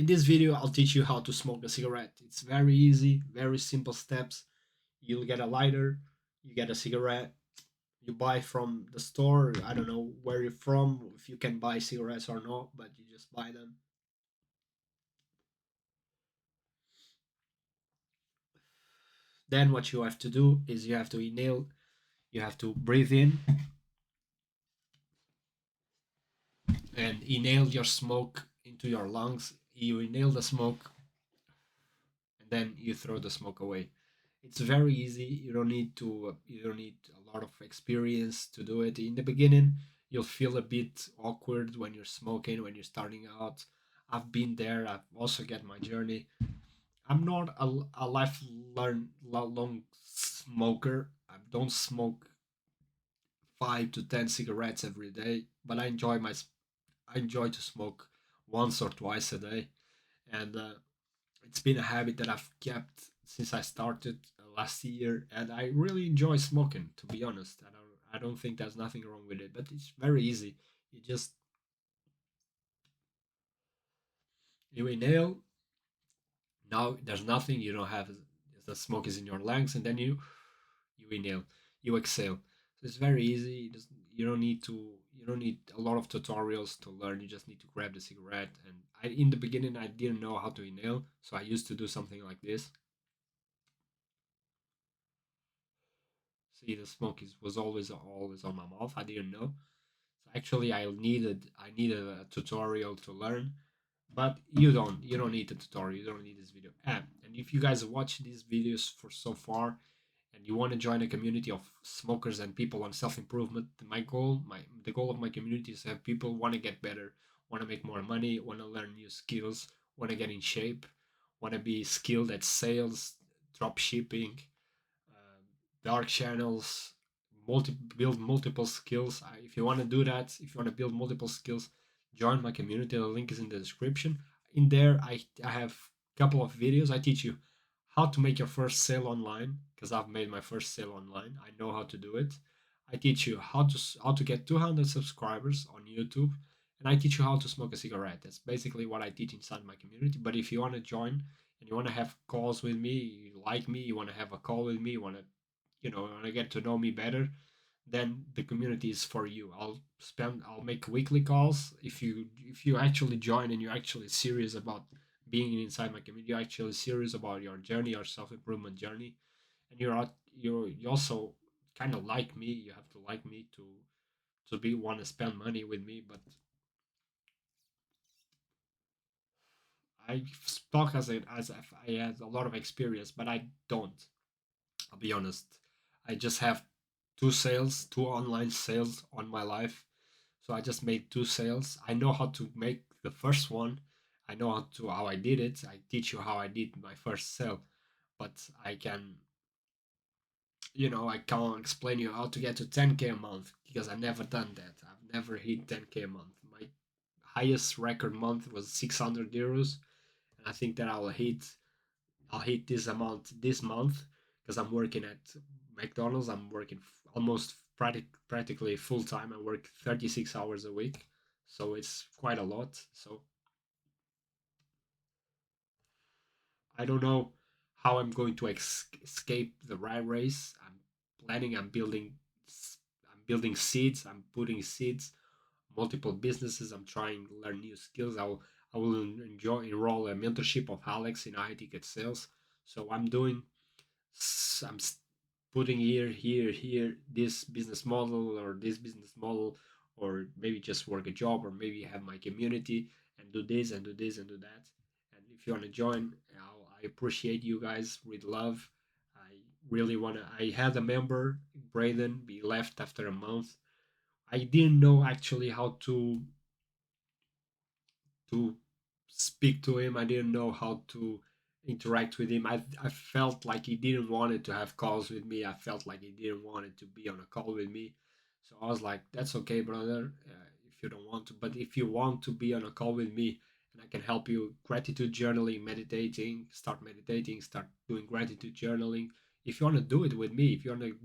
In this video, I'll teach you how to smoke a cigarette. It's very easy, very simple steps. You'll get a lighter, you get a cigarette, you buy from the store. I don't know where you're from, if you can buy cigarettes or not, but you just buy them. Then what you have to do is you have to inhale, you have to breathe in and inhale your smoke into your lungs. You inhale the smoke and then you throw the smoke away. It's very easy. You don't need a lot of experience to do it. In the beginning, you'll feel a bit awkward when you're smoking, when you're starting out. I've been there. I've also got my journey. I'm not a long smoker. I don't smoke 5 to 10 cigarettes every day, but I enjoy to smoke once or twice a day, and it's been a habit that I've kept since I started last year, and I really enjoy smoking. To be honest, I don't think there's nothing wrong with it, but it's very easy. You just you inhale. Now there's nothing. You don't have the smoke is in your lungs, and then you inhale, you exhale. So it's very easy. You don't need to. You don't need a lot of tutorials to learn. You just need to grab the cigarette. And in the beginning, I didn't know how to inhale, so I used to do something like this. See, the smoke was always on my mouth. I didn't know. So actually, I needed a tutorial to learn. But you don't need the tutorial. You don't need this video. And if you guys watch these videos for so far, and you want to join a community of smokers and people on self-improvement, the goal of my community is to have people want to get better, want to make more money, want to learn new skills, want to get in shape, want to be skilled at sales, drop shipping, dark channels, build multiple skills. If you want to do that, if you want to build multiple skills, join my community. The link is in the description. In there, I have a couple of videos. I teach you how to make your first sale online because I've made my first sale online. I know how to do it. I teach you how to get 200 subscribers on YouTube, and I teach you how to smoke a cigarette. That's basically what I teach inside my community. But if you want to join and you want to have calls with me, you like me, you want to have a call with me, you want to want to get to know me better, then the community is for you. I'll make weekly calls. If you actually join and you're actually serious about being inside my community, you're actually serious about your journey, your self-improvement journey, and you also kind of like me. You have to like me to be want to spend money with me. But I talk as if I had a lot of experience, but I don't. I'll be honest. I just have two online sales on my life. So I just made two sales. I know how to make the first one. I know how I did it. I teach you how I did my first sale, but I can't explain you how to get to 10K a month because I've never done that. I've never hit 10K a month. My highest record month was 600 euros, and I think that I'll hit this amount this month because I'm working at McDonald's. I'm working almost practically full time. I work 36 hours a week, so it's quite a lot. So I don't know how I'm going to escape the rat race. I'm building seeds. I'm putting seeds, multiple businesses. I'm trying to learn new skills. I will enroll a mentorship of Alex in high ticket sales. So I'm putting here this business model or this business model, or maybe just work a job, or maybe have my community and do this and do this and do that. And if you want to join, I appreciate you guys with love. I really want to. I had a member, Braden, be left after a month. I didn't know actually how to speak to him. I didn't know how to interact with him. I felt like he didn't want to have calls with me. I felt like he didn't want to be on a call with me. So I was like, that's okay, brother, if you don't want to. But if you want to be on a call with me and I can help you gratitude journaling, meditating, start doing gratitude journaling. If you want to do it with me, if you want to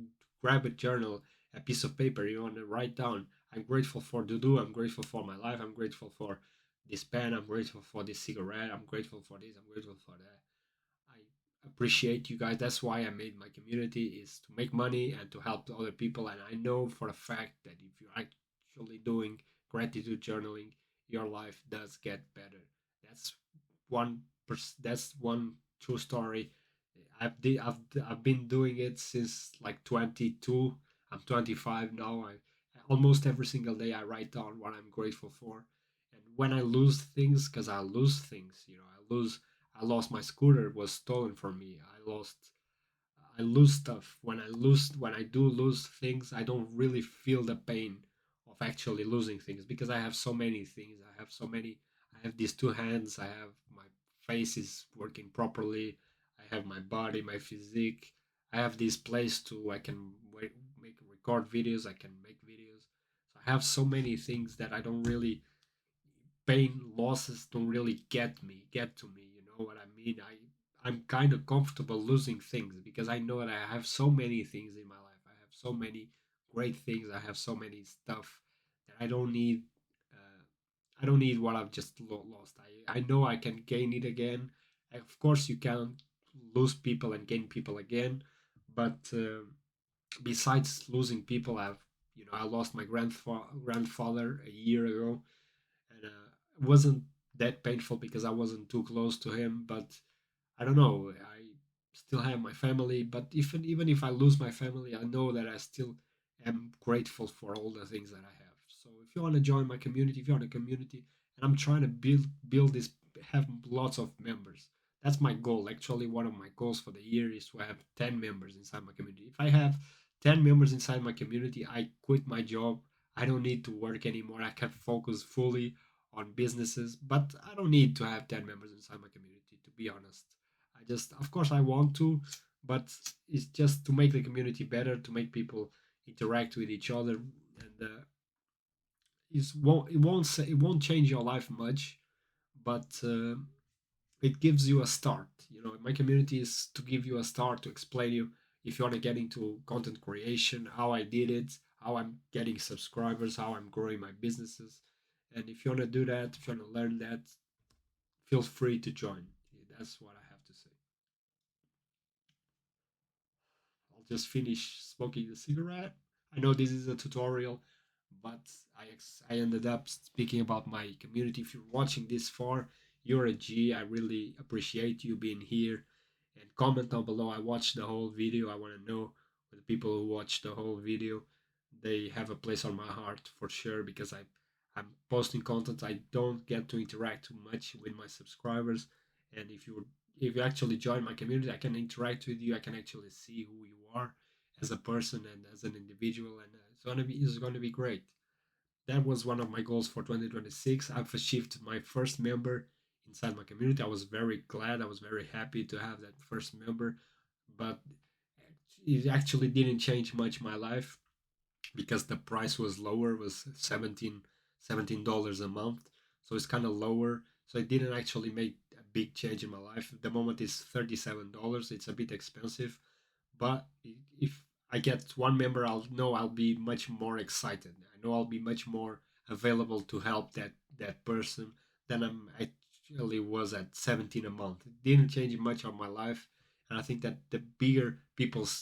grab a journal, a piece of paper, you want to write down, I'm grateful for Dudu, I'm grateful for my life, I'm grateful for this pen. I'm grateful for this cigarette. I'm grateful for this. I'm grateful for that. I appreciate you guys. That's why I made my community, is to make money and to help the other people. And I know for a fact that if you're actually doing gratitude journaling, your life does get better. That's that's one true story. I've been doing it since like 22. I'm 25 now. I almost every single day I write down what I'm grateful for. And when I lose things, because I lose things, I lost my scooter, it was stolen from me. I lose stuff. When I do lose things, I don't really feel the pain of actually losing things because I have so many things. I have these two hands. I have my face is working properly. I have my body, my physique. I have this place to I can make record videos. I can make videos. So I have so many things that I don't really pain losses don't really get to me, you know what I mean. I'm kind of comfortable losing things because I know that I have so many things in my life. I have so many great things. I have so many stuff that uh, I don't need what I've just lost. I know I can gain it again. Of course you can lose people and gain people again, but besides losing people, I lost my grandfather a year ago, and it wasn't that painful because I wasn't too close to him. But I don't know. I still have my family, but even if I lose my family, I know that I still am grateful for all the things that I have. So if you want to join my community, if you're in a community, and I'm trying to build this, have lots of members. That's my goal. Actually, one of my goals for the year is to have 10 members inside my community. If I have 10 members inside my community, I quit my job. I don't need to work anymore. I can focus fully on businesses, but I don't need to have 10 members inside my community, to be honest. Of course, I want to, but it's just to make the community better, to make people interact with each other, and it won't change your life much, but it gives you a start. My community is to give you a start, to explain you if you want to get into content creation, how I did it, how I'm getting subscribers, how I'm growing my businesses. And if you want to do that, if you want to learn that, feel free to join. That's what I have to say. I'll just finish smoking the cigarette. I know this is a tutorial, but I ended up speaking about my community. If you're watching this far, you're a G. I really appreciate you being here. And comment down below. I watched the whole video. I want to know the people who watched the whole video. They have a place on my heart for sure because I'm posting content. I don't get to interact too much with my subscribers. And if you actually join my community, I can interact with you. I can actually see who you are as a person and as an individual, and it's gonna be great. That was one of my goals for 2026. I've achieved my first member inside my community. I was very glad. I was very happy to have that first member, but it actually didn't change much my life because the price was lower, was $17 a month, so it's kind of lower. So it didn't actually make a big change in my life. The moment is $37. It's a bit expensive, but if I get one member, I'll know I'll be much more excited. I know I'll be much more available to help that person than I'm actually was at 17 a month. It didn't change much on my life, and I think that the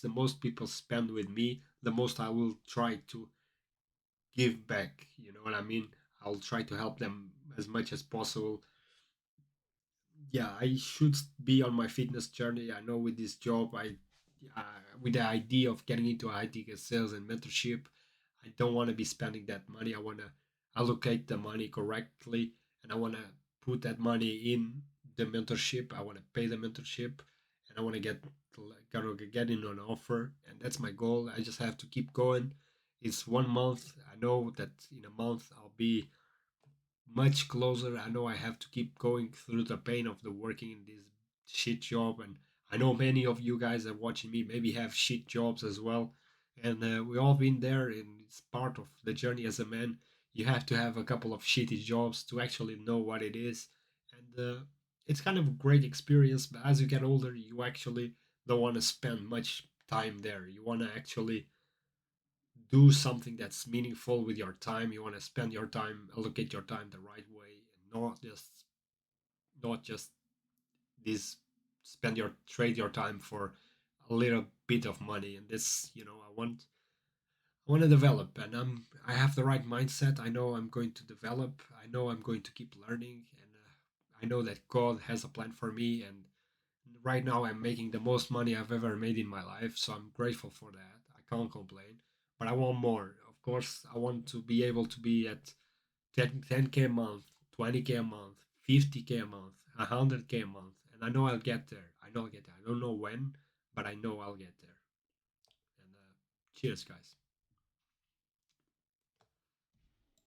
most people spend with me, the most I will try to give back. You know what I mean? I'll try to help them as much as possible. Yeah, I should be on my fitness journey. I know with this job, with the idea of getting into IT sales and mentorship, I don't want to be spending that money. I want to allocate the money correctly, and I want to put that money in the mentorship. I want to pay the mentorship, and I want to get in an offer, and that's my goal. I just have to keep going. It's 1 month. I know that in a month I'll be much closer. I know I have to keep going through the pain of the working in this shit job, and I know many of you guys are watching me maybe have shit jobs as well, and we all been there, and it's part of the journey as a man. You have to have a couple of shitty jobs to actually know what it is, and it's kind of a great experience. But as you get older, you actually don't want to spend much time there. You want to actually do something that's meaningful with your time. You want to spend your time, allocate your time the right way, and not just this spend your trade your time for a little bit of money. And this, I want to develop, and I have the right mindset. I know I'm going to develop. I know I'm going to keep learning, and I know that God has a plan for me. And right now, I'm making the most money I've ever made in my life, so I'm grateful for that. I can't complain, but I want more. Of course, I want to be able to be at 10K a month, 20K a month, 50K a month, 100K a month, and I know I'll get there. I know I'll get there. I don't know when, but I know I'll get there. And cheers, guys.